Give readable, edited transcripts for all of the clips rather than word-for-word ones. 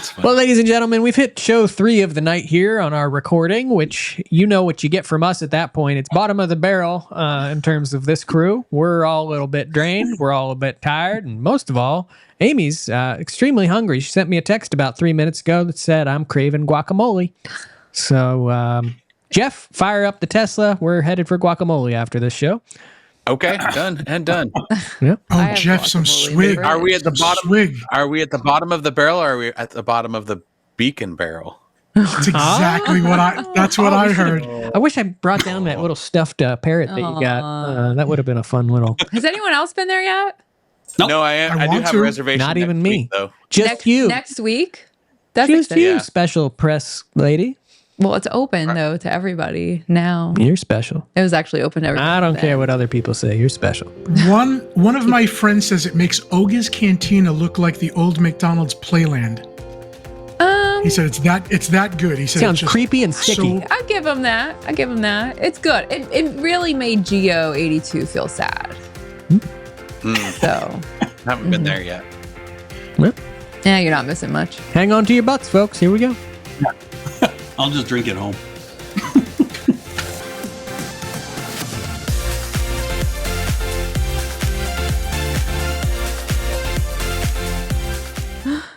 That's funny. Well, ladies and gentlemen, we've hit show 3 of the night here on our recording, which you know what you get from us at that point. It's bottom of the barrel in terms of this crew. We're all a little bit drained. We're all a bit tired. And most of all, Amy's extremely hungry. She sent me a text about 3 minutes ago that said, I'm craving guacamole. So, Jeff, fire up the Tesla. We're headed for guacamole after this show. Okay, done and done. Yep. Oh, Jeff, some swig. Are we at the bottom? Swig. Are we at the bottom of the barrel, or are we at the bottom of the beacon barrel? That's exactly what I heard. I wish I brought down that little stuffed parrot that you got. That would have been a fun little. Has anyone else been there yet? Nope. No, I do want have to. a reservation. Not even next me. week, though. Just you. Next week? That's Just exciting. you, Yeah. special press lady. Well, it's open, though, to everybody now. You're special. It was actually open to everybody. I don't care what other people say. You're special. One of my friends says it makes Oga's Cantina look like the old McDonald's Playland. He said it's that good. He said Sounds it's just creepy and sticky. so- I give him that. It's good. It really made Geo 82 feel sad. So, Haven't been there yet. yeah, you're not missing much. Hang on to your butts, folks. Here we go. I'll just drink it home.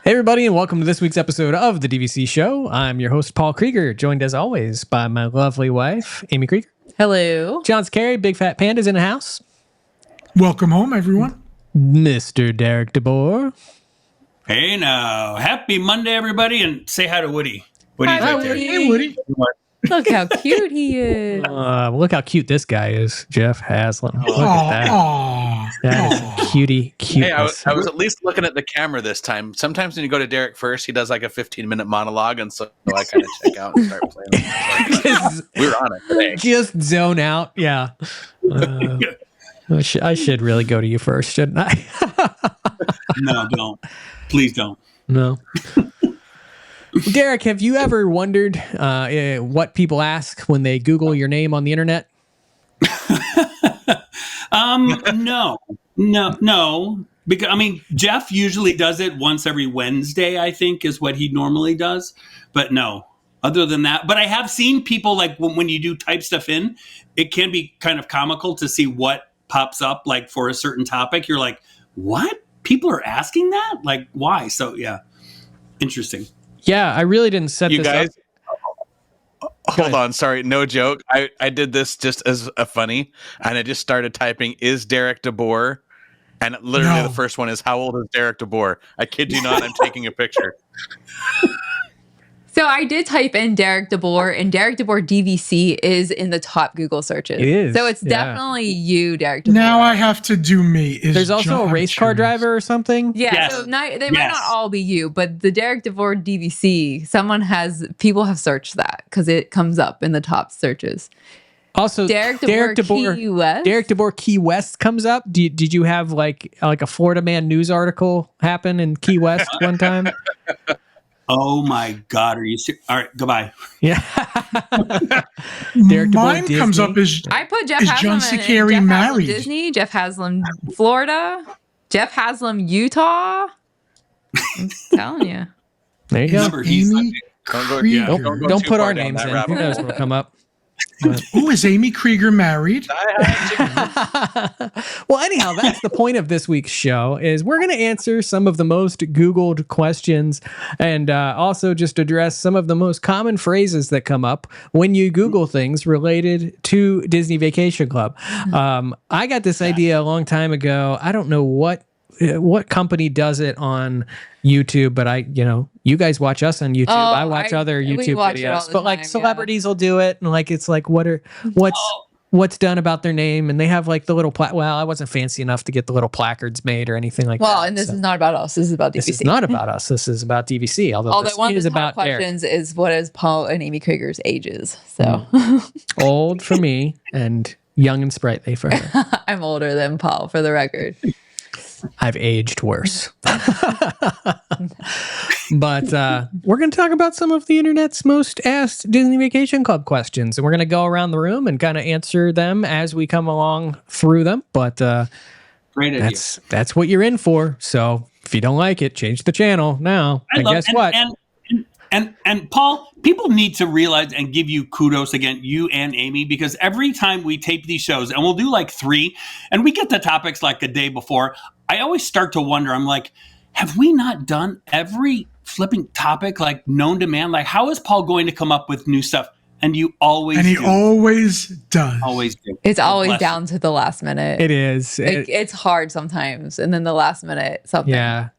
Hey, everybody, and welcome to this week's episode of the DVC Show. I'm your host, Paul Krieger, joined as always by my lovely wife, Amy Krieger. Hello. John Scarry, Big Fat Panda's in the house. Welcome home, everyone. Mr. Derek DeBoer. Hey now, happy Monday, everybody, and say hi to Woody. Woody's Hi, right there. Woody. Hey, Woody. Look how cute he is. Look how cute this guy is, Jeff Haslam. Look at that. Aw. That is a cutie Hey, I cuteness. was at least looking at the camera this time. Sometimes when you go to Derek first, he does like a 15-minute monologue, and so I kind of check out and start playing. We're on it today. Just zone out. Yeah. I should really go to you first, shouldn't I? No, don't. Please don't. No. Derek, have you ever wondered what people ask when they Google your name on the internet? No. Because Jeff usually does it once every Wednesday, I think, is what he normally does. But no, other than that. But I have seen people like when you do type stuff in, it can be kind of comical to see what pops up like for a certain topic. You're like, what? People are asking that? Like, why? So yeah, interesting. Yeah, I really didn't set You this guys, up. hold on. Sorry, no joke. I did this just as a funny, and I just started typing, is Derek DeBoer? And literally No. the first one is, how old is Derek DeBoer? I kid you not, I'm taking a picture. So I did type in Derek DeBoer, and Derek DeBoer DVC is in the top Google searches. It is, So it's yeah. definitely you, Derek DeBoer. Now I have to do me. Is There's also John a race car curious. driver or something. Yeah, Yes. so they might Yes. not all be you, but the Derek DeVore DVC, people have searched that because it comes up in the top searches. Also, Derek DeBoer Key West. Derek DeBoer Key West comes up. Did you have like a Florida Man news article happen in Key West one time? Oh my God, are you serious? All right, goodbye. Yeah. Derek DeBoer Mine comes Disney. up as I put Jeff Is Haslam John in Sicari Jeff married? Haslam Disney, Jeff Haslam Florida, Jeff Haslam Utah. I'm telling you. There you go. Remember, he's Amy Don't go, Krieger. go Don't too put far our down names that in. rabbit Who knows hole. what'll come up? Oh, is Amy Krieger married? Well, anyhow, that's the point of this week's show is we're going to answer some of the most Googled questions and also just address some of the most common phrases that come up when you Google things related to Disney Vacation Club. I got this idea a long time ago. I don't know what company does it on YouTube, but you guys watch us on YouTube. Oh, I watch other we YouTube watch it all videos, the but like time, yeah. celebrities will do it. And like, it's like, what's done about their name. And they have like the little, well, I wasn't fancy enough to get the little placards made or anything like that. Well, and this is not about us. This is about DVC. This is not about us. This is about DVC. Although this one of is the top about Eric. questions is what is Paul and Amy Krieger's ages. So Old for me and young and sprightly for her. I'm older than Paul, for the record. I've aged worse. But we're going to talk about some of the internet's most asked Disney Vacation Club questions. And we're going to go around the room and kind of answer them as we come along through them. But great idea. that's what you're in for. So if you don't like it, change the channel now. And guess what? And And Paul, people need to realize and give you kudos again, you and Amy, because every time we tape these shows, and we'll do like 3, and we get the topics like a day before, I always start to wonder, I'm like, have we not done every flipping topic like known to man? Like, how is Paul going to come up with new stuff? And you always And he do. always does. Always do. It's always Bless down to the last minute. It is. It's hard sometimes, and then the last minute something. Yeah.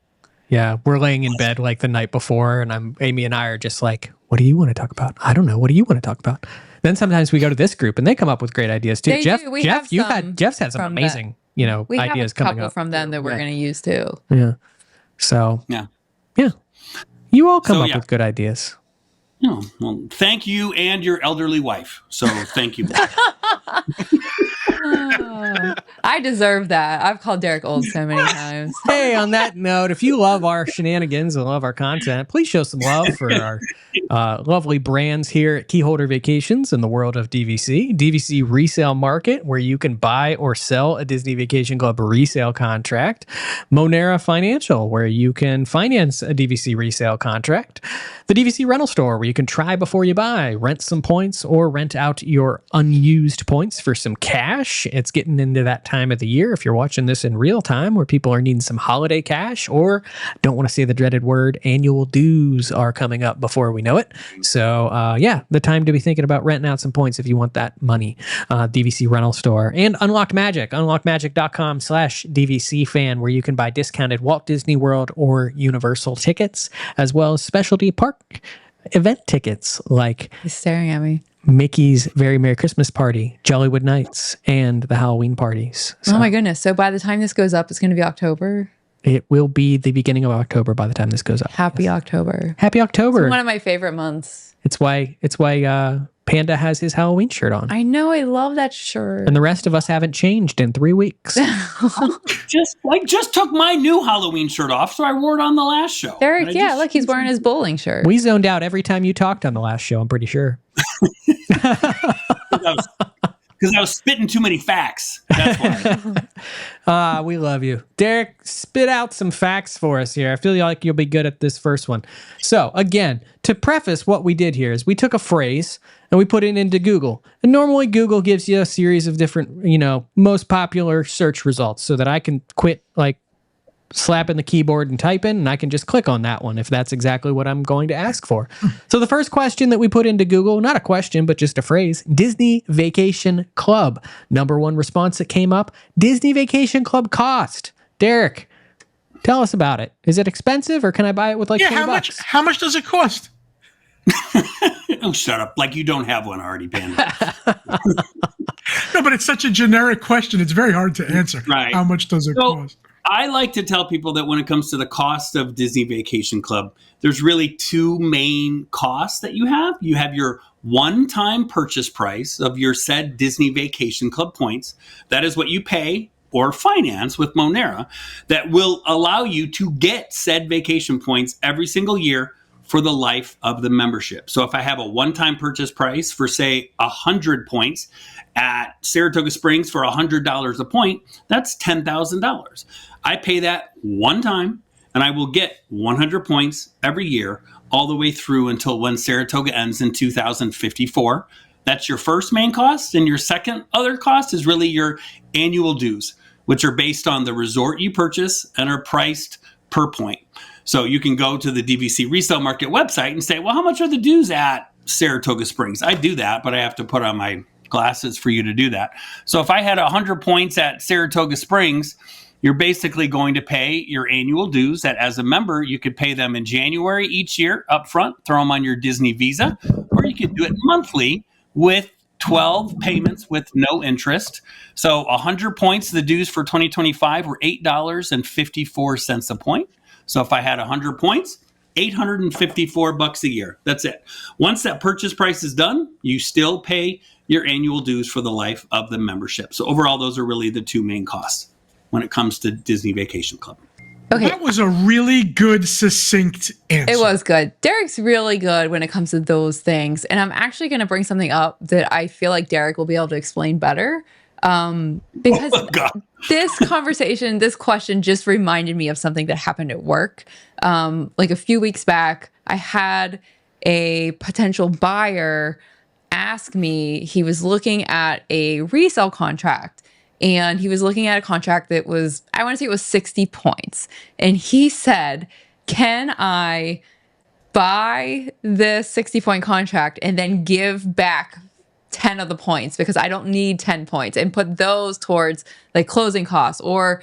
Yeah. We're laying in bed like the night before, and Amy and I are just like, what do you want to talk about? I don't know. What do you want to talk about? Then sometimes we go to this group and they come up with great ideas too. They Jeff, do. We Jeff, have Jeff's had some from amazing, we ideas have a coming couple up from them that we're going to use too. Yeah. So, Yeah. you all come So, up yeah. with good ideas. Oh, well, thank you and your elderly wife. So thank you. I deserve that. I've called Derek old so many times. Hey, on that note, if you love our shenanigans and love our content, please show some love for our lovely brands here at Keyholder Vacations in the world of DVC. DVC Resale Market, where you can buy or sell a Disney Vacation Club resale contract. Monera Financial, where you can finance a DVC resale contract. The DVC Rental Store, where you can try before you buy, rent some points, or rent out your unused points for some cash. It's getting into that time of the year, if you're watching this in real time, where people are needing some holiday cash, or don't want to say the dreaded word, annual dues are coming up before we know it. So, the time to be thinking about renting out some points if you want that money. DVC Rental Store. And Unlocked Magic, unlockedmagic.com/DVC fan, where you can buy discounted Walt Disney World or Universal tickets, as well as specialty park event tickets like He's staring at me. Mickey's Very Merry Christmas Party, Jollywood Nights, and the Halloween parties. So Oh my goodness. So by the time this goes up, it's going to be October. it will be the beginning of October by the time this goes up. Happy October. Happy October. It's one of my favorite months. It's why Panda has his Halloween shirt on. I know. I love that shirt. And the rest of us haven't changed in 3 weeks. just took my new Halloween shirt off, so I wore it on the last show. Derek, I yeah, just- look, he's wearing his bowling shirt. We zoned out every time you talked on the last show, I'm pretty sure. Because I was spitting too many facts. That's why. We love you. Derek, spit out some facts for us here. I feel like you'll be good at this first one. So, again, to preface what we did here is we took a phrase and we put it into Google. And normally Google gives you a series of different, most popular search results so that I can quit slapping the keyboard and typing, and I can just click on that one if that's exactly what I'm going to ask for. So the first question that we put into Google, not a question, but just a phrase, Disney Vacation Club. Number one response that came up, Disney Vacation Club cost. Derek, tell us about it. Is it expensive, or can I buy it with $20? How much does it cost? Oh, shut up. Like you don't have one already, Panda. No, but it's such a generic question. It's very hard to answer. Right. How much does it cost? I like to tell people that when it comes to the cost of Disney Vacation Club, there's really 2 main costs that you have. You have your one-time purchase price of your said Disney Vacation Club points. That is what you pay or finance with Monera that will allow you to get said vacation points every single year for the life of the membership. So if I have a one-time purchase price for, say, 100 points at Saratoga Springs for $100 a point, that's $10,000. I pay that one time, and I will get 100 points every year all the way through until when Saratoga ends in 2054. That's your first main cost, and your second other cost is really your annual dues, which are based on the resort you purchase and are priced per point. So you can go to the DVC Resale Market website and say, well, how much are the dues at Saratoga Springs? I do that, but I have to put on my glasses for you to do that. So if I had 100 points at Saratoga Springs, you're basically going to pay your annual dues that as a member, you could pay them in January each year up front, throw them on your Disney Visa, or you could do it monthly with 12 payments with no interest. So 100 points, the dues for 2025 were $8.54 a point. So if I had 100 points, $854 a year. That's it. Once that purchase price is done, you still pay your annual dues for the life of the membership. So overall, those are really the 2 main costs when it comes to Disney Vacation Club. Okay. That was a really good, succinct answer. It was good. Derek's really good when it comes to those things. And I'm actually going to bring something up that I feel like Derek will be able to explain better. Because this conversation, this question just reminded me of something that happened at work. Like a few weeks back, I had a potential buyer ask me, he was looking at a resale contract, and he was looking at a contract that was, I want to say it was 60 points. And he said, can I buy this 60-point contract and then give back 10 of the points because I don't need 10 points and put those towards like closing costs, or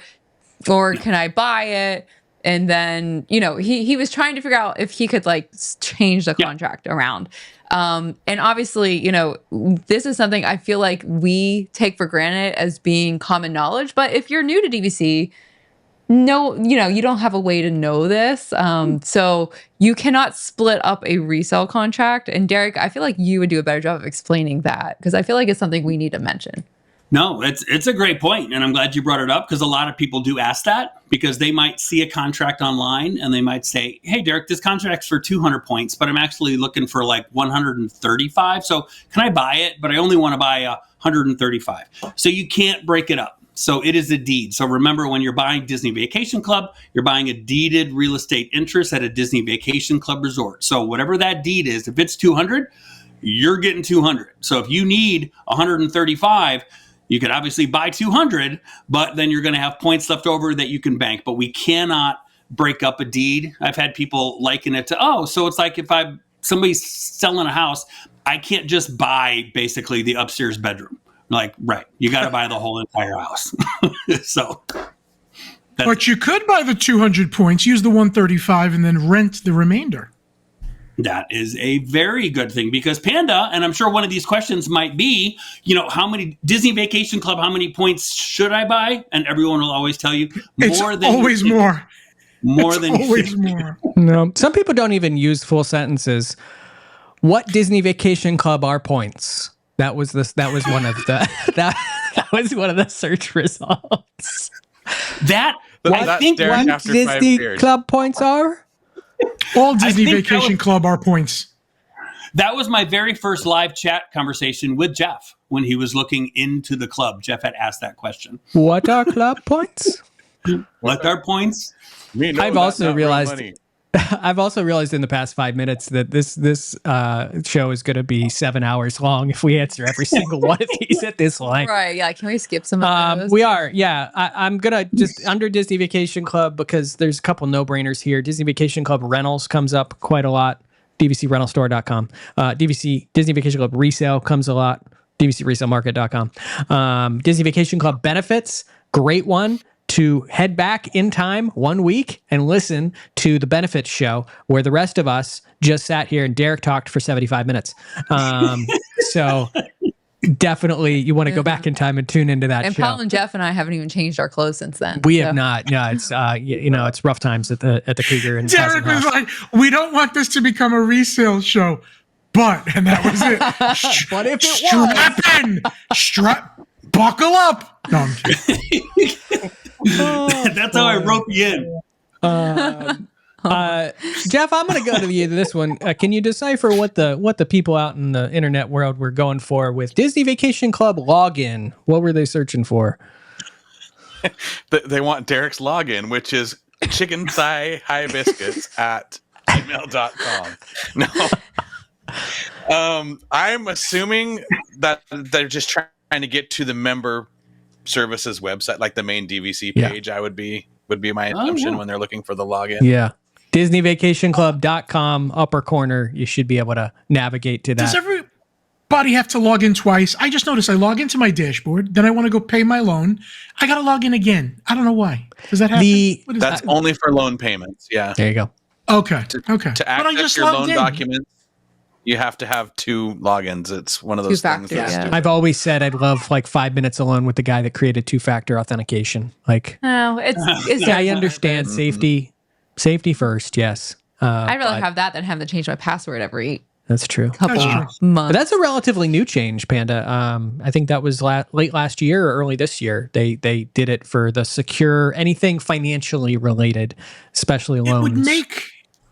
can I buy it? And then, he was trying to figure out if he could like change the contract around. And obviously, this is something I feel like we take for granted as being common knowledge. But if you're new to DVC, no, you don't have a way to know this. So you cannot split up a resale contract. And Derek, I feel like you would do a better job of explaining that, because I feel like it's something we need to mention. No, it's a great point, and I'm glad you brought it up, because a lot of people do ask that, because they might see a contract online and they might say, hey, Derek, this contract's for 200 points, but I'm actually looking for like 135. So can I buy it? But I only want to buy 135. So you can't break it up. So it is a deed. So remember, when you're buying Disney Vacation Club, you're buying a deeded real estate interest at a Disney Vacation Club resort. So whatever that deed is, if it's 200, you're getting 200. So if you need 135, you could obviously buy 200, but then you're going to have points left over that you can bank. But we cannot break up a deed. I've had people liken it to, so it's like if somebody's selling a house, I can't just buy basically the upstairs bedroom. Like, right, you got to buy the whole entire house. But you could buy the 200 points, use the 135, and then rent the remainder. That is a very good thing, because Panda, and I'm sure one of these questions might be, how many Disney Vacation Club, how many points should I buy? And everyone will always tell you more than always more. More it's than always more. No, some people don't even use full sentences. What Disney Vacation Club are points? That was one of the that was one of the search results. I think what Disney Club points are? All Disney Vacation Club are points. That was my very first live chat conversation with Jeff when he was looking into the club. Jeff had asked that question. What are club points? What are points? I've also realized in the past 5 minutes that this show is going to be 7 hours long if we answer every single one of these at this length. Right, yeah. Can we skip some of those? We are, yeah. I'm going to just, under Disney Vacation Club, because there's a couple no-brainers here. Disney Vacation Club Rentals comes up quite a lot. DVCrentalstore.com. Disney Vacation Club Resale comes a lot. DVCResaleMarket.com. Disney Vacation Club Benefits, great one to head back in time 1 week and listen to the benefits show where the rest of us just sat here and Derek talked for 75 minutes. So definitely you want to go back in time and tune into that and show. Paul and Jeff and I haven't even changed our clothes since then. We have not. No, it's it's rough times at the Cougar and Derek was like, we don't want this to become a resale show, and that was it. But if it strap in, buckle up. No, I'm kidding. That's how I rope you in. Jeff, I'm going to go to you this one. Can you decipher what the people out in the internet world were going for with Disney Vacation Club login? What were they searching for? They want Derek's login, which is chicken thigh hibiscus at gmail.com. No. I'm assuming that they're just trying to get to the member services website, like the main DVC page. Would be my assumption when they're looking for the login. Yeah. DisneyVacationClub.com, upper corner. You should be able to navigate to that. Does everybody have to log in twice? I just noticed I log into my dashboard, then I want to go pay my loan. I got to log in again. I don't know why. Does that happen? That's only for loan payments. Yeah. There you go. Okay. To access your loan documents, you have to have two logins. It's one of those things. Yeah. I've always said I'd love like 5 minutes alone with the guy that created two-factor authentication. Like, I understand safety first. Yes. I'd rather have that than have to change my password every That's true. couple months. But that's a relatively new change, Panda. I think that was late last year or early this year. They did it for the secure, anything financially related, especially loans. It would make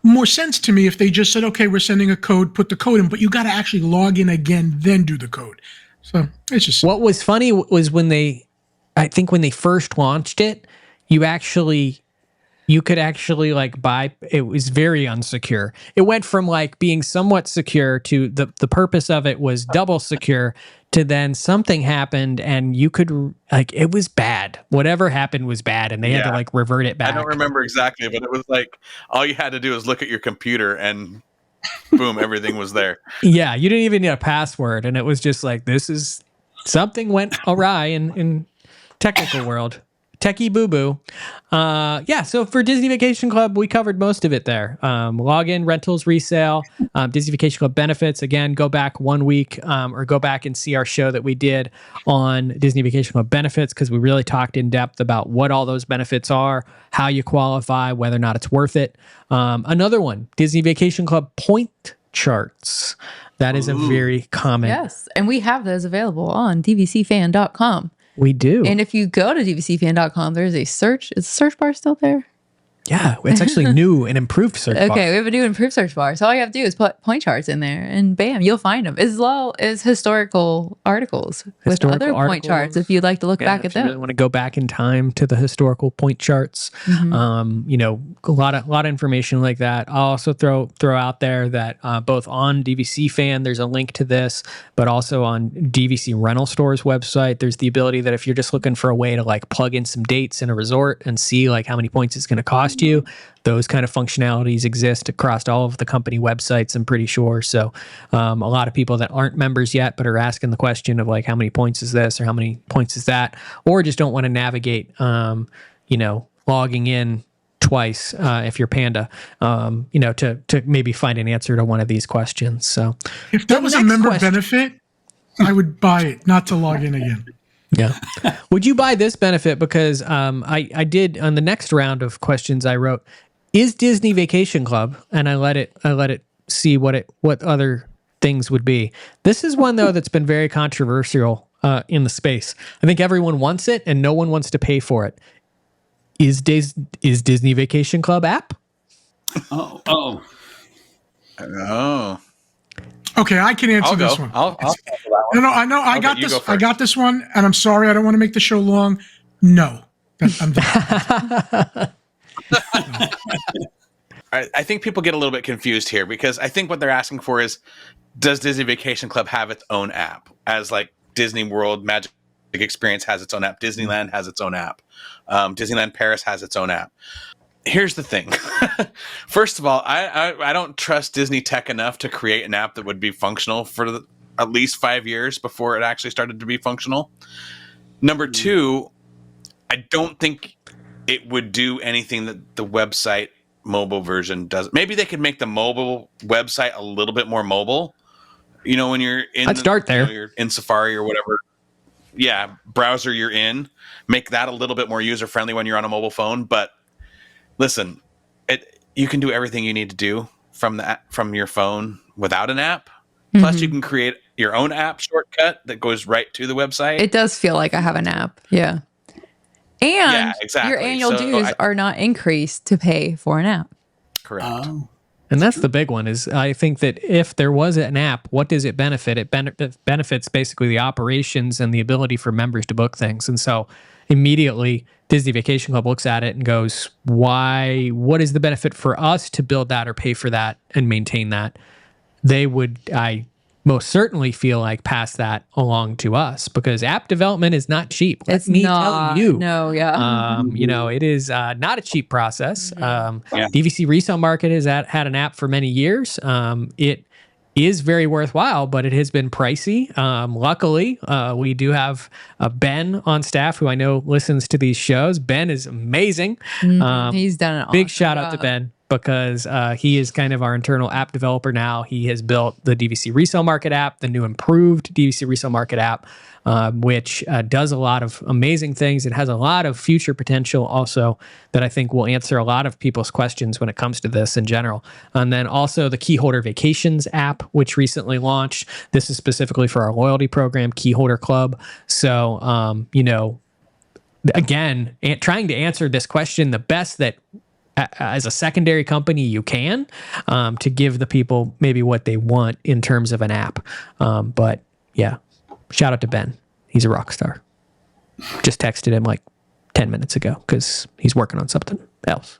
more sense to me if they just said, okay, we're sending a code, put the code in, but you got to actually log in again, then do the code. So it's just... What was funny was when they first launched it, you actually you could actually like buy, it was very unsecure. It went from like being somewhat secure to the purpose of it was double secure, to then something happened and you could like, it was bad. Whatever happened was bad and they had to like revert it back. I don't remember exactly, but it was like all you had to do was look at your computer and boom, everything was there. Yeah, you didn't even need a password, and it was just like, this is something went awry in technical world. Techie boo-boo. So for Disney Vacation Club, we covered most of it there. Login, rentals, resale, Disney Vacation Club benefits. Again, go back 1 week or go back and see our show that we did on Disney Vacation Club benefits, because we really talked in depth about what all those benefits are, how you qualify, whether or not it's worth it. Another one, Disney Vacation Club point charts. That is a very common. Yes, and we have those available on dvcfan.com. We do. And if you go to dvcfan.com, there's a search. Is the search bar still there? Yeah, it's actually new and improved search bar. Okay, we have a new improved search bar. So all you have to do is put point charts in there, and bam, you'll find them, as well as historical articles with other point charts if you'd like to look back at them. If you really want to go back in time to the historical point charts, a lot of information like that. I'll also throw out there that both on DVC Fan, there's a link to this, but also on DVC Rental Store's website, there's the ability that if you're just looking for a way to like plug in some dates in a resort and see like how many points it's going to cost you, those kind of functionalities exist across all of the company websites, I'm pretty sure. So a lot of people that aren't members yet but are asking the question of like, how many points is this or how many points is that, or just don't want to navigate logging in twice if you're Panda, to maybe find an answer to one of these questions. So if that was a member benefit, I would buy it, not to log in again. Yeah. Would you buy this benefit? Because I did on the next round of questions I wrote, is Disney Vacation Club, and I let it see what other things would be. This is one though that's been very controversial in the space. I think everyone wants it and no one wants to pay for it. Is Disney Vacation Club app? Oh. Okay, I can answer this one. I'll I know. I got this. I got this one, and I'm sorry. I don't want to make the show long. No, I'm done. I think people get a little bit confused here, because I think what they're asking for is, does Disney Vacation Club have its own app? As like Disney World Magic Experience has its own app, Disneyland has its own app, Disneyland Paris has its own app. Here's the thing. First of all, I don't trust Disney tech enough to create an app that would be functional for at least 5 years before it actually started to be functional. Number two, I don't think it would do anything that the website mobile version does. Maybe they could make the mobile website a little bit more mobile. When you're in, I'd start there. You're in Safari or whatever. Yeah, browser you're in. Make that a little bit more user friendly when you're on a mobile phone. But listen, you can do everything you need to do from your phone without an app. Mm-hmm. Plus, you can create your own app shortcut that goes right to the website. It does feel like I have an app. Yeah. And yeah, exactly. Your annual dues are not increased to pay for an app. Correct. And that's the big one, is I think that if there was an app, what does it benefit? It benefits basically the operations and the ability for members to book things. And so immediately Disney Vacation Club looks at it and goes, what is the benefit for us to build that or pay for that and maintain that? I most certainly feel like pass that along to us, because app development is not cheap. It's not. Tell you. No, yeah. It is not a cheap process. DVC resale market has had an app for many years. It is very worthwhile, but it has been pricey. Luckily, we do have Ben on staff who I know listens to these shows. Ben is amazing. He's done an awesome big shout out to Ben, because he is kind of our internal app developer now. He has built the DVC Resale Market app, the new improved DVC Resale Market app, which does a lot of amazing things. It has a lot of future potential also that I think will answer a lot of people's questions when it comes to this in general. And then also the Keyholder Vacations app, which recently launched. This is specifically for our loyalty program, Keyholder Club. So, again, trying to answer this question the best that as a secondary company you can, to give the people maybe what they want in terms of an app. But yeah, shout out to Ben. He's a rock star. Just texted him like 10 minutes ago because he's working on something else.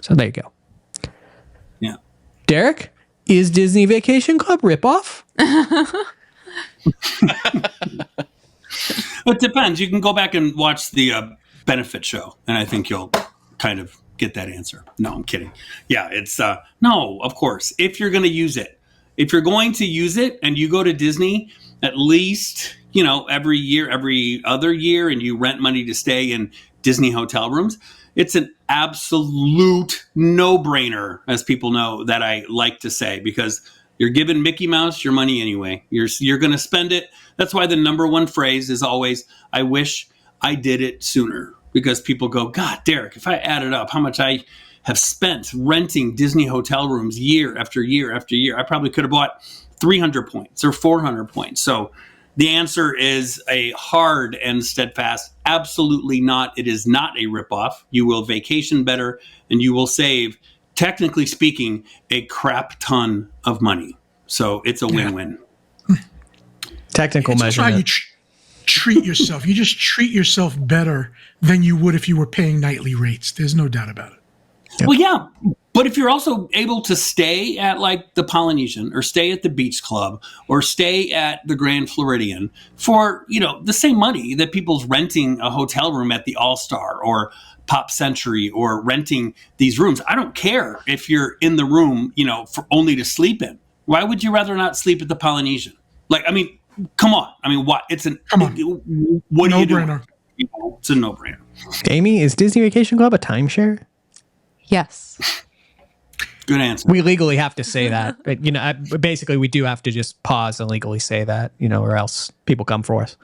So there you go. Yeah. Derek, is Disney Vacation Club ripoff? It depends. You can go back and watch the benefit show, and I think you'll kind of get that answer. No, I'm kidding. Yeah, it's no, of course. If you're going to use it, and you go to Disney at least, every year, every other year, and you rent money to stay in Disney hotel rooms, it's an absolute no-brainer, as people know that I like to say, because you're giving Mickey Mouse your money anyway. You're going to spend it. That's why the number one phrase is always, I wish I did it sooner. Because people go, God, Derek, if I added up how much I have spent renting Disney hotel rooms year after year after year, I probably could have bought 300 points or 400 points. So the answer is a hard and steadfast, absolutely not. It is not a ripoff. You will vacation better and you will save, technically speaking, a crap ton of money. So it's a win-win. Technical That's how you measurement. treat yourself. You just treat yourself better than you would if you were paying nightly rates. There's no doubt about it. Yep. Well, yeah. But if you're also able to stay at like the Polynesian or stay at the Beach Club or stay at the Grand Floridian for, the same money that people's renting a hotel room at the All-Star or Pop Century or renting these rooms. I don't care if you're in the room, for only to sleep in. Why would you rather not sleep at the Polynesian? Come on. What? Come on. What do you do? No-brainer. It's a no-brainer. Amy, is Disney Vacation Club a timeshare? Yes. Good answer. We legally have to say that. But, basically, we do have to just pause and legally say that, or else people come for us.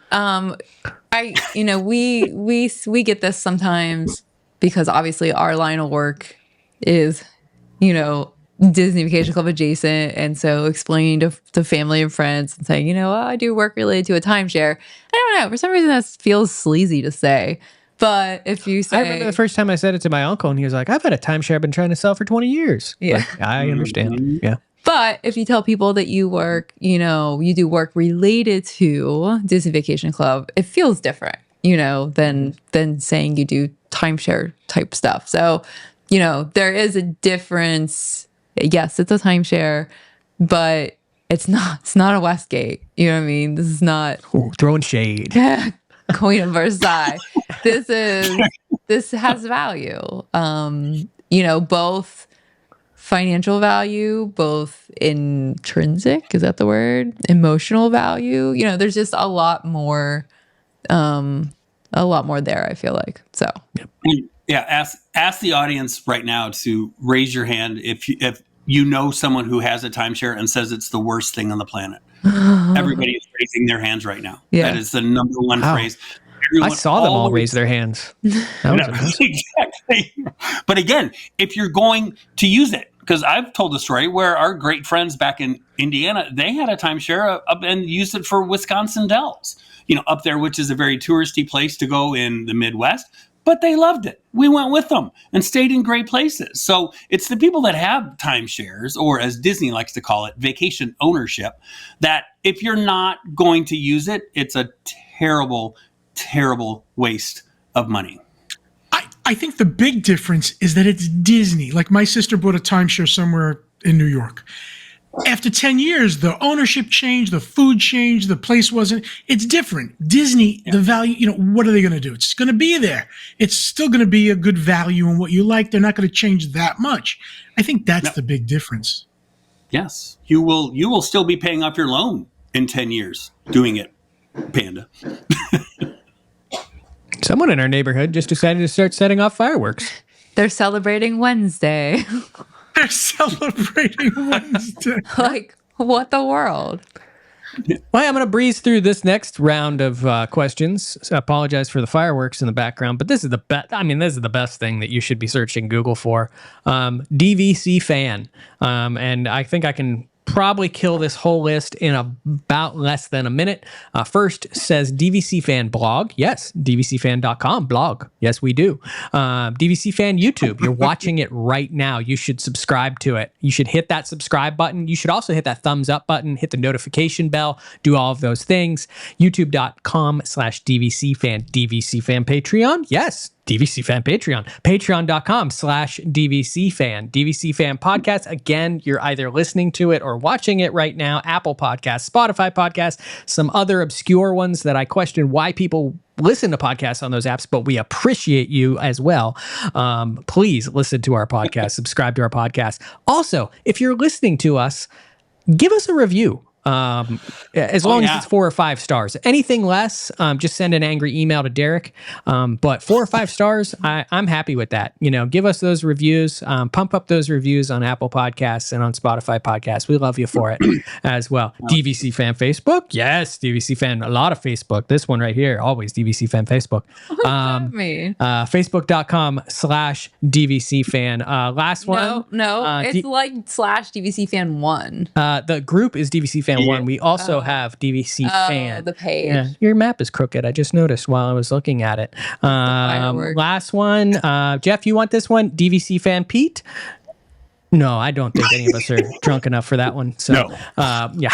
We get this sometimes because obviously our line of work is, Disney Vacation Club adjacent. And so explaining to family and friends and saying, I do work related to a timeshare. I don't know. For some reason, that feels sleazy to say. But if you say... I remember the first time I said it to my uncle and he was like, I've had a timeshare I've been trying to sell for 20 years. Yeah. Like, I understand. Yeah. But if you tell people that you work, you do work related to Disney Vacation Club, it feels different, than saying you do timeshare type stuff. So, there is a difference. Yes, it's a timeshare, but it's not a Westgate. You know what I mean? This is not Throwing shade. Queen of Versailles. This has value. Both financial value, both intrinsic, is that the word? Emotional value. There's just a lot more there, I feel like. So Yeah, ask the audience right now to raise your hand if you know someone who has a timeshare and says it's the worst thing on the planet. Everybody is raising their hands right now. Yeah. That is the number one phrase. I saw them all raise their hands. That was impressive. Exactly. But again, if you're going to use it, because I've told a story where our great friends back in Indiana, they had a timeshare up and used it for Wisconsin Dells, up there, which is a very touristy place to go in the Midwest. But they loved it. We went with them and stayed in great places. So it's the people that have timeshares, or as Disney likes to call it, vacation ownership, that if you're not going to use it, it's a terrible, terrible waste of money. I think the big difference is that it's Disney. Like my sister bought a timeshare somewhere in New York. After 10 years, the ownership changed, the food changed, the place wasn't. It's different. Disney, the value, what are they going to do? It's going to be there. It's still going to be a good value in what you like. They're not going to change that much. I think that's the big difference. Yes. You will still be paying off your loan in 10 years doing it, Panda. Someone in our neighborhood just decided to start setting off fireworks. they're celebrating Wednesday. They're celebrating Wednesday. Like, what the world? Well, I'm going to breeze through this next round of questions. So I apologize for the fireworks in the background, but this is the best. I mean, this is the best thing that you should be searching Google for. DVC fan. And I think I can probably kill this whole list in about less than a minute. First says DVC fan blog. Yes, dvcfan.com blog. Yes, we do. DVC fan YouTube. You're watching it right now. You should subscribe to it. You should hit that subscribe button. You should also hit that thumbs up button, hit the notification bell, do all of those things. YouTube.com/DVC fan. DVC fan Patreon. Yes. DVC Fan Patreon, patreon.com/DVC Fan. DVC Fan Podcast. Again, you're either listening to it or watching it right now. Apple Podcasts, Spotify Podcasts, some other obscure ones that I question why people listen to podcasts on those apps, but we appreciate you as well. Please listen to our podcast, subscribe to our podcast. Also, if you're listening to us, give us a review. As long as it's 4 or 5 stars. Anything less, just send an angry email to Derek. But 4 or 5 stars, I'm happy with that. Give us those reviews. Pump up those reviews on Apple Podcasts and on Spotify Podcasts. We love you for it as well. DVC Fan Facebook, yes. DVC Fan, a lot of Facebook. This one right here, always DVC Fan Facebook. What does that mean? Facebook.com/DVC Fan. Last one. No, it's like /DVC Fan 1. The group is DVC Fan 1. We also have DVC Fan. The page. Yeah, your map is crooked. I just noticed while I was looking at it. Last one. Jeff, you want this one? DVC Fan Pete? No, I don't think any of us are drunk enough for that one. So, yeah,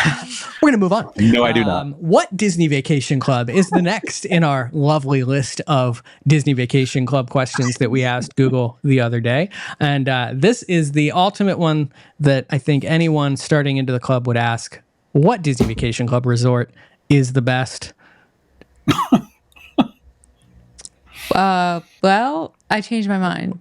we're going to move on. No, I do not. What Disney Vacation Club is the next in our lovely list of Disney Vacation Club questions that we asked Google the other day? And this is the ultimate one that I think anyone starting into the club would ask. What Disney Vacation Club resort is the best? Well, I changed my mind.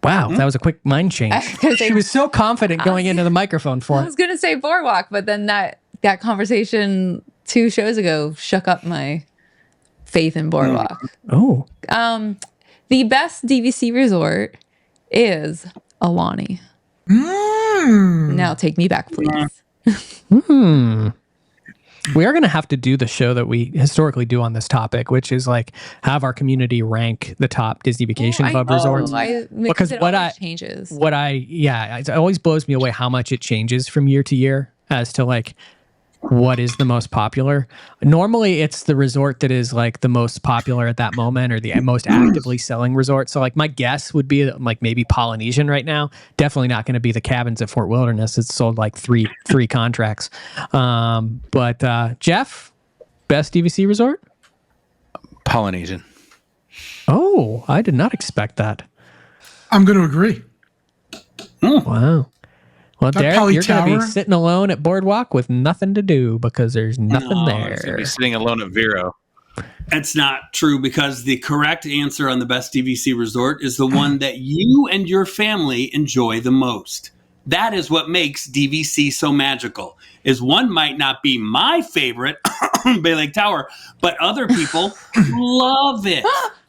Wow, that was a quick mind change. She was so confident going into the microphone for I it. was going to say Boardwalk, but then that conversation 2 shows ago shook up my faith in Boardwalk. Oh. The best DVC resort is Alani. Now take me back, please. We are going to have to do the show that we historically do on this topic, which is like have our community rank the top Disney Vacation Club resorts. Because it always changes. It always blows me away how much it changes from year to year as to like what is the most popular. Normally it's the resort that is like the most popular at that moment or the most actively selling resort. So like my guess would be like maybe Polynesian right now. Definitely not going to be the cabins at Fort Wilderness. It's sold like three contracts. But Jeff, best DVC resort? Polynesian. Oh, I did not expect that. I'm going to agree. Wow. Well, That Derek, Poly you're going to be Tower? sitting alone at Boardwalk with nothing to do because there's nothing He's gonna be there. sitting alone at Vero. That's not true because the correct answer on the best DVC resort is the one that you and your family enjoy the most. That is what makes DVC so magical. Is one might not be my favorite, Bay Lake Tower, but other people love it.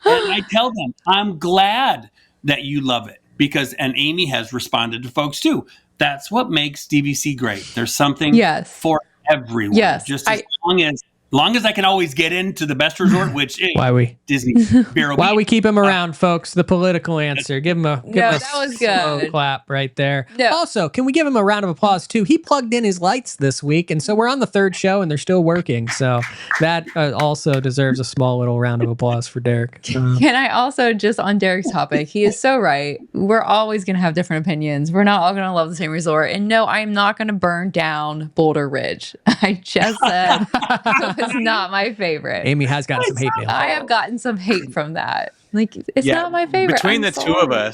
And I tell them, I'm glad that you love it and Amy has responded to folks too. That's what makes DVC great. There's something for everyone. Yes. Just as long as I can always get into the best resort, which is Disney. Why we keep him around, folks? The political answer. Give him a that was slow good. clap right there. No. Also, can we give him a round of applause too? He plugged in his lights this week, and so we're on the 3rd show, and they're still working. So that also deserves a small little round of applause for Derek. Can I also, just on Derek's topic, he is so right. We're always going to have different opinions. We're not all going to love the same resort. And no, I'm not going to burn down Boulder Ridge. I just said it's not my favorite. Amy has gotten some hate mail. I have gotten some hate from that. Like, it's not my favorite. Between I'm the two of us,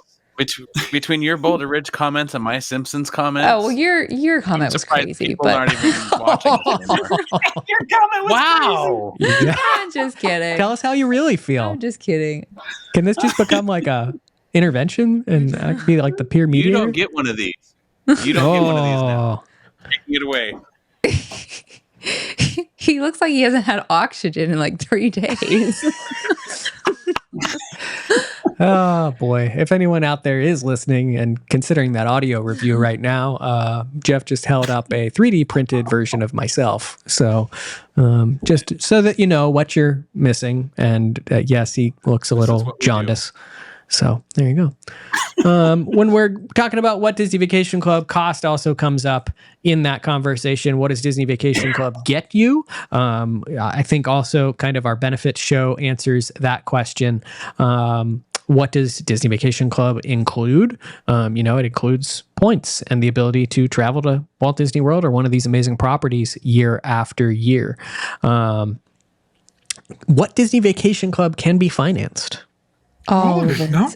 between your Boulder Ridge comments and my Simpsons comments. Oh, well, your comment was crazy. People But aren't even watching this anymore. Your comment was crazy. I'm just kidding. Tell us how you really feel. I'm just kidding. Can this just become like a intervention and I could be like the peer mediator? You don't get one of these. You don't get one of these now. Taking it away. He looks like he hasn't had oxygen in like 3 days. Oh boy. If anyone out there is listening and considering that audio review right now, Jeff just held up a 3D printed version of myself. So just so that you know what you're missing. And yes, he looks a little jaundiced. So there you go. When we're talking about what Disney Vacation Club cost also comes up in that conversation. What does Disney Vacation Club get you? I think also kind of our benefits show answers that question. What does Disney Vacation Club include? It includes points and the ability to travel to Walt Disney World or one of these amazing properties year after year. What Disney Vacation Club can be financed? All of it, no?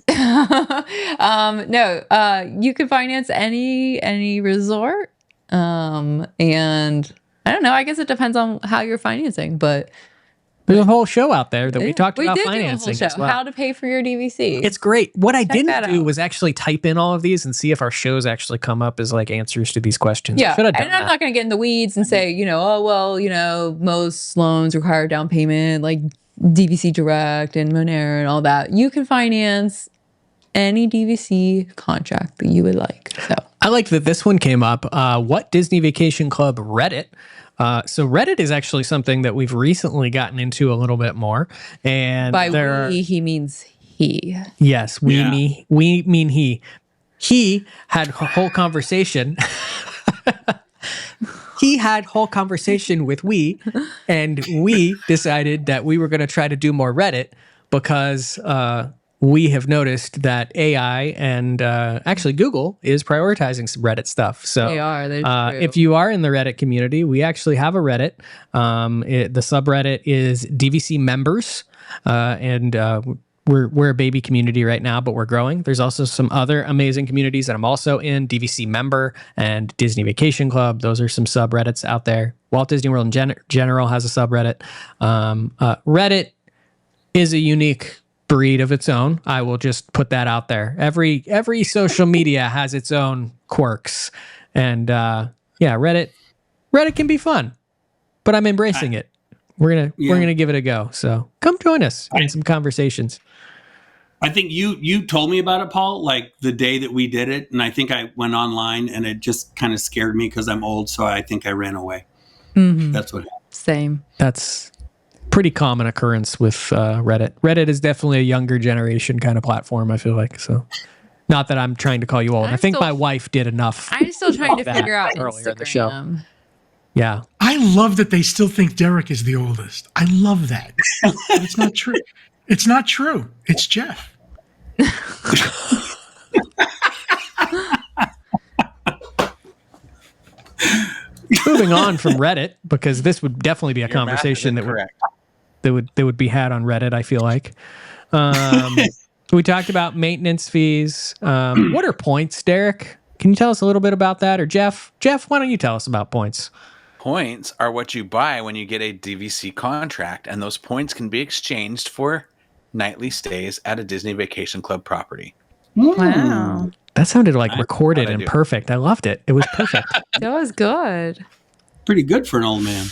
No, you can finance any resort. And I don't know, I guess it depends on how you're financing, but There's a whole show out there that we talked about did financing do a whole as show, well. how to pay for your DVC. It's great. What I Check didn't that do out. was actually type in all of these and see if our shows actually come up as like answers to these questions. I Yeah, should have done and I'm that. not going to get in the weeds and say, oh, well, most loans require down payment, like DVC Direct and Monero and all that. You can finance any DVC contract that you would like. So I like that this one came up. What Disney Vacation Club Reddit? So Reddit is actually something that we've recently gotten into a little bit more. And by there we, he means he. yes, we mean he. He had a whole conversation. He had whole conversation with we, and we decided that we were going to try to do more Reddit because we have noticed that AI and actually Google is prioritizing some Reddit stuff. So They are. They're true. if you are in the Reddit community, we actually have a Reddit. The subreddit is DVC members, and we're a baby community right now, but we're growing. There's also some other amazing communities that I'm also in, DVC member and Disney Vacation Club. Those are some subreddits out there. Walt Disney World in general has a subreddit. Reddit is a unique breed of its own. I will just put that out there. Every social media has its own quirks, and Reddit can be fun, but I'm embracing it. We're gonna give it a go. So come join us in some conversations. I think you told me about it, Paul, like the day that we did it, and I think I went online and it just kind of scared me because I'm old, so I think I ran away. Mhm. That's what happened. Same. That's pretty common occurrence with Reddit. Reddit is definitely a younger generation kind of platform, I feel like. So not that I'm trying to call you old. I think my wife did enough. I'm still trying to that figure out earlier in the show. Instagram. Yeah. I love that they still think Derek is the oldest. I love that. But it's not true. It's not true. It's Jeff. Moving on from Reddit, because this would definitely be a conversation that would be had on Reddit, I feel like. We talked about maintenance fees. What are points, Derek? Can you tell us a little bit about that? Or Jeff, why don't you tell us about points? Points are what you buy when you get a DVC contract, and those points can be exchanged for nightly stays at a Disney Vacation Club property. Wow. That sounded like recorded how'd I and do? perfect. I loved it. It was perfect. That was good. Pretty good for an old man.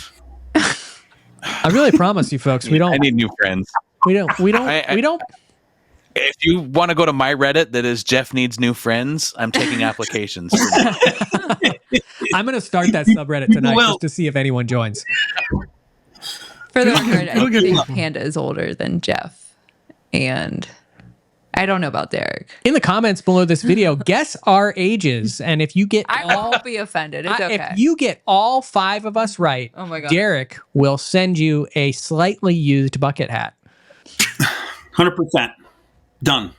I really promise you folks, we I don't need new friends. we don't If you want to go to my Reddit that is Jeff Needs New Friends, I'm taking applications. I'm going to start that subreddit tonight will. just to see if anyone joins. For the record, I Look at think that. Panda is older than Jeff. And I don't know about Derek. In the comments below this video, guess our ages, and if you get I won't be offended. It's okay. if you get all 5 of us right, Oh my God. Derek will send you a slightly used bucket hat. 100%. Done.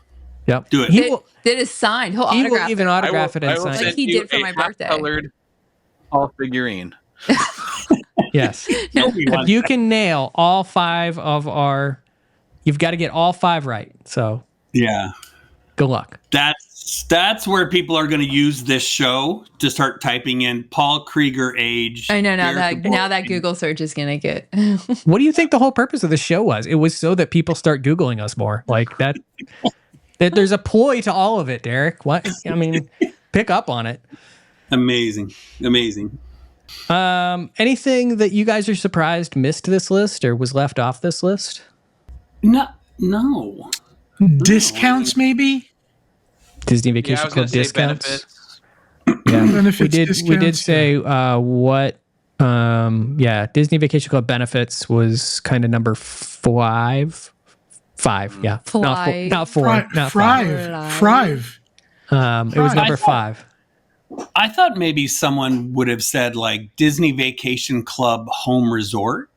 Yep. Do it. That is signed. He'll He autograph will even it. autograph it and I will sign Like it. send he you did for a my birthday. half-colored Paul figurine. Yes. Nobody If wants you that. can nail all 5 of our, you've got to get all 5 right. So Yeah. good luck. That's where people are going to use this show to start typing in Paul Krieger age. I know Derek the now that Boy. Google search is gonna get. What do you think the whole purpose of the show was? It was so that people start Googling us more. Like that there's a ploy to all of it, Derek. What? I mean, pick up on it. Amazing. Anything that you guys are surprised missed this list or was left off this list? No. Discounts, maybe? Disney Yeah, I Vacation was Club going to say discounts. benefits. Yeah, Benefits, we did discounts, say what Disney Vacation Club benefits was kind of number 5. Yeah. Fly. Not 4, not 5. Thrive. It was number 5. I thought maybe someone would have said like Disney Vacation Club Home Resort.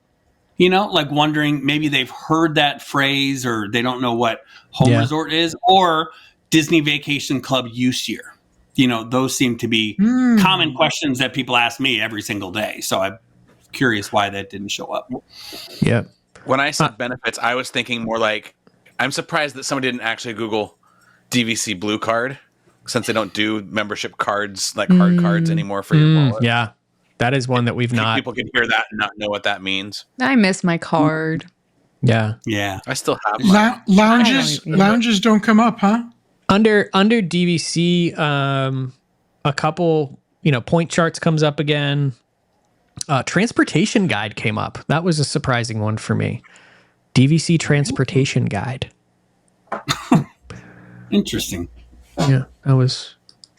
You know, like wondering maybe they've heard that phrase or they don't know what home resort is, or Disney Vacation Club use year. You know, those seem to be common questions that people ask me every single day. So I'm curious why that didn't show up. Yep. When I said benefits, I was thinking more like I'm surprised that somebody didn't actually Google DVC Blue Card, since they don't do membership cards, like hard cards anymore for your wallet. Yeah, that is one that we've not. People can hear that and not know what that means. I miss my card. Yeah. I still have mine. Lounges don't come up, huh? Under DVC, a couple, point charts comes up again. Transportation guide came up. That was a surprising one for me. DVC transportation guide. Interesting. Yeah, that was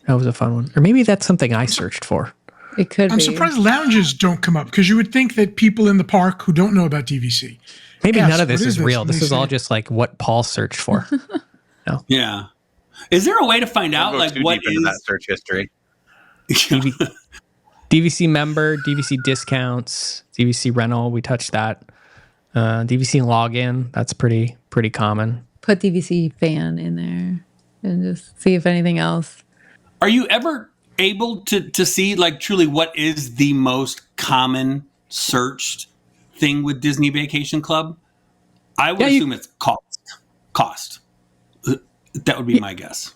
a fun one. Or maybe that's something I searched for. It could be. I'm surprised lounges don't come up, because you would think that people in the park who don't know about DVC. Maybe Yes, none of this what is is real. this? This is all just like what Paul searched for. Yeah. Is there a way to find out Don't go like too what deep into that is search history. DVC member, DVC discounts, DVC rental. We touched that. DVC login. That's pretty common. Put DVC fan in there and just see if anything else. Are you ever able to see like truly what is the most common searched thing with Disney Vacation Club? I would assume it's cost. That would be my guess.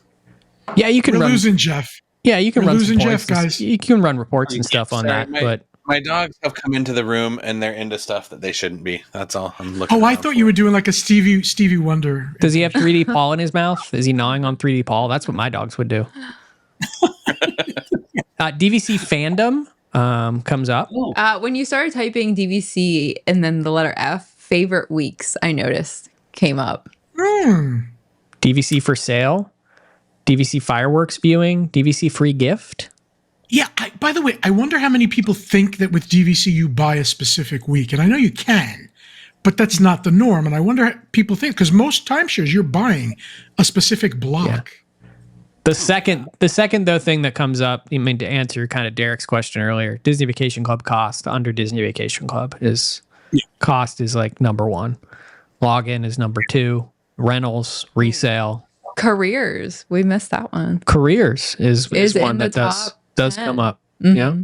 Yeah, you can We're run. losing Jeff. Yeah, you can We're run losing reports Jeff, guys. You can run reports and stuff on Sorry, that, but my dogs have come into the room and they're into stuff that they shouldn't be. That's all I'm looking. Oh, I around thought for. you were doing like a Stevie Wonder. does he have 3D Paul in his mouth? Is he gnawing on 3D Paul? That's what my dogs would do. DVC fandom comes up. When you started typing DVC and then the letter F, favorite weeks, I noticed came up. DVC for sale, DVC fireworks viewing, DVC free gift. Yeah, by the way, I wonder how many people think that with DVC you buy a specific week. And I know you can, but that's not the norm. And I wonder how people think, because most timeshares you're buying a specific block. Yeah. The second though thing that comes up, I mean, to answer kind of Derek's question earlier, Disney Vacation Club cost under Disney Vacation Club is cost is like number one. Login is number two. Rentals, resale, Careers, we missed that one. careers is one in the that does top come 10. up. Yeah,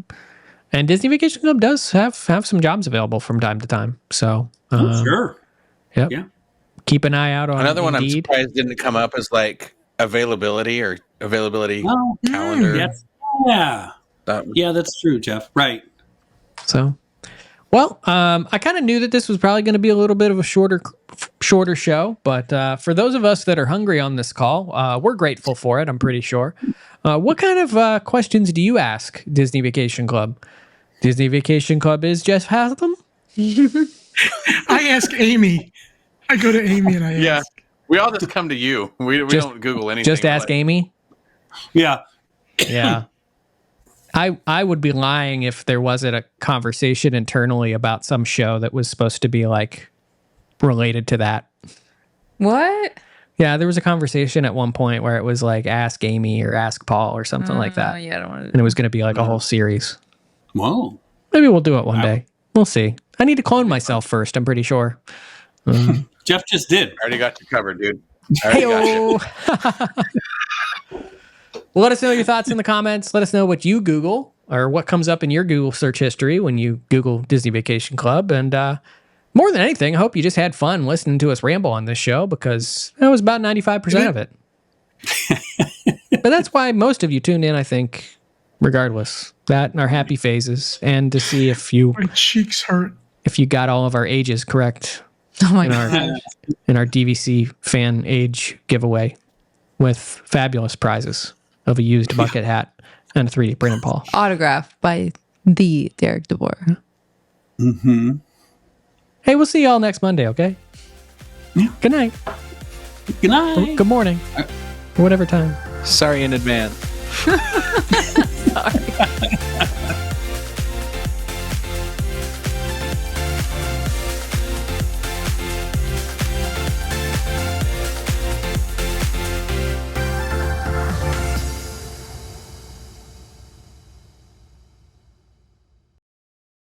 and Disney Vacation Club does have some jobs available from time to time. So Sure. Yep. Yeah. Keep an eye out on Another one I'm Indeed. surprised didn't come up is like availability calendar. Yes. Yeah. That- Yeah, that's true, Jeff. Right. So, well, I kind of knew that this was probably going to be a little bit of a shorter show, but for those of us that are hungry on this call, we're grateful for it. I'm pretty sure. What kind of questions do you ask Disney Vacation Club? Disney Vacation Club is Jeff has them. I ask Amy. I go to Amy and I ask. Yeah, we all just come to you. We don't Google anything. Just ask Amy. Yeah. Yeah. I would be lying if there wasn't a conversation internally about some show that was supposed to be like related to that. What? Yeah, there was a conversation at one point where it was like ask Amy or ask Paul or something like that. Yeah, I don't want And it was going to be like a whole series. Whoa. Maybe we'll do it one day. We'll see. I need to clone myself first, I'm pretty sure. Jeff just did. I already got you covered, dude. I already got you. Let us know your thoughts in the comments. Let us know what you Google or what comes up in your Google search history when you Google Disney Vacation Club. And more than anything, I hope you just had fun listening to us ramble on this show, because that was about 95% of it. But that's why most of you tuned in, I think, regardless. That and our happy phases, and to see if you My cheeks hurt. got all of our ages correct Oh my in god. our DVC fan age giveaway with fabulous prizes of a used bucket hat and a 3D printed Paul. Autograph by the Derek DeBoer. Mm-hmm. Hey, we'll see y'all next Monday, okay? Yeah. Good night. Good night. Good morning. Or whatever time. Sorry in advance. Sorry.